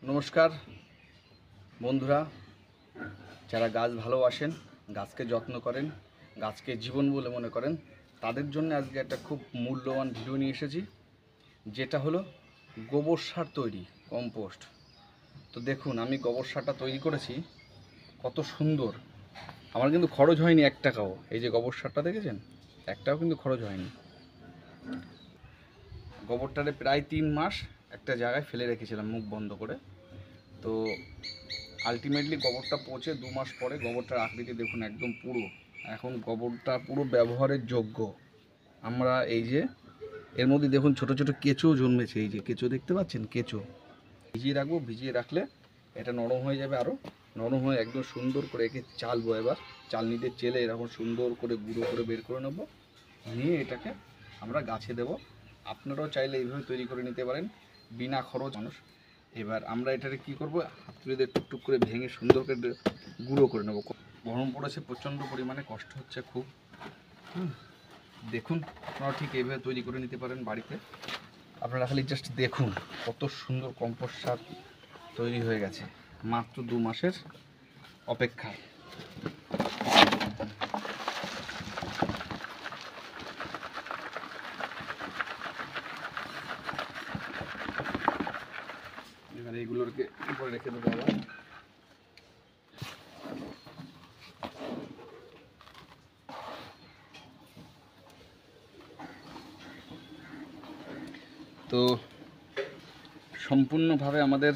নমস্কার বন্ধুরা, যারা গাছ ভালোবাসেন, গাছকে যত্ন করেন, গাছকে জীবন বলে মনে করেন, তাদের জন্য আজকে একটা খুব মূল্যবান ভিডিও নিয়ে এসেছি, যেটা হলো গোবর সার তৈরি, কম্পোস্ট। তো দেখুন, আমি গোবর সারটা তৈরি করেছি, কত সুন্দর। আমার কিন্তু খরচ হয়নি 1 টাকাও। এই যে গোবর সারটা দেখেছেন, 1 টাকাও কিন্তু খরচ হয়নি। গোবরটারে প্রায় 3 মাস একটা জায়গায় ফেলে রেখেছিলাম মুখ বন্ধ করে। তো আলটিমেটলি গোবরটা পচে 2 মাস পরে গোবরটার আকৃতি দেখুন একদম পুরো, এখন গোবরটা পুরো ব্যবহারের যোগ্য। আমরা এই যে এর মধ্যে দেখুন ছোট ছোট কেঁচো জন্মেছে, এই যে কেঁচো দেখতে পাচ্ছেন, কেঁচো ভিজিয়ে রাখবো। ভিজিয়ে রাখলে এটা নরম হয়ে যাবে, আরও নরম হয়ে একদম সুন্দর করে একে চালবো। এবার চালনিতে চেলে এরকম সুন্দর করে গুঁড়ো করে বের করে নেবো, নিয়ে এটাকে আমরা গাছে দেব। আপনারাও চাইলে এইভাবে তৈরি করে নিতে পারেন, বিনা খরচ মানুষ। এবার আমরা এটাকে কী করবো, হাতুড়ি দিয়ে টুকটুক করে ভেঙে সুন্দর করে গুঁড়ো করে নেবো। গরম পড়েছে প্রচণ্ড পরিমাণে, কষ্ট হচ্ছে খুব। দেখুন, আপনারা ঠিক এইভাবে তৈরি করে নিতে পারেন বাড়িতে। আপনারা খালি জাস্ট দেখুন কত সুন্দর কম্পোস্ট সার তৈরি হয়ে গেছে মাত্র 2 মাসের অপেক্ষায়। এবার এইগুলোকে উপরে রেখে দেবো আবার। তো সম্পূর্ণভাবে আমাদের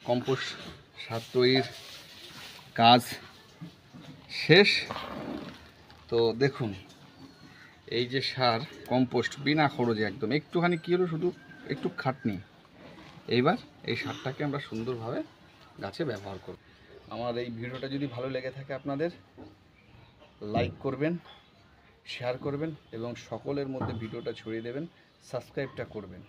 কম্পোস্ট সার তৈরির কাজ শেষ। তো দেখুন, এই যে সার কম্পোস্ট বিনা খরচে একদম, একটুখানি কী হলো, শুধু একটু খাটনি। এইবার এই সারটাকে আমরা সুন্দরভাবে গাছে ব্যবহার করব। আমার এই ভিডিওটা যদি ভালো লেগে থাকে আপনাদের, লাইক করবেন, শেয়ার করবেন এবং সকলের মধ্যে ভিডিওটা ছড়িয়ে দেবেন, সাবস্ক্রাইবটা করবেন।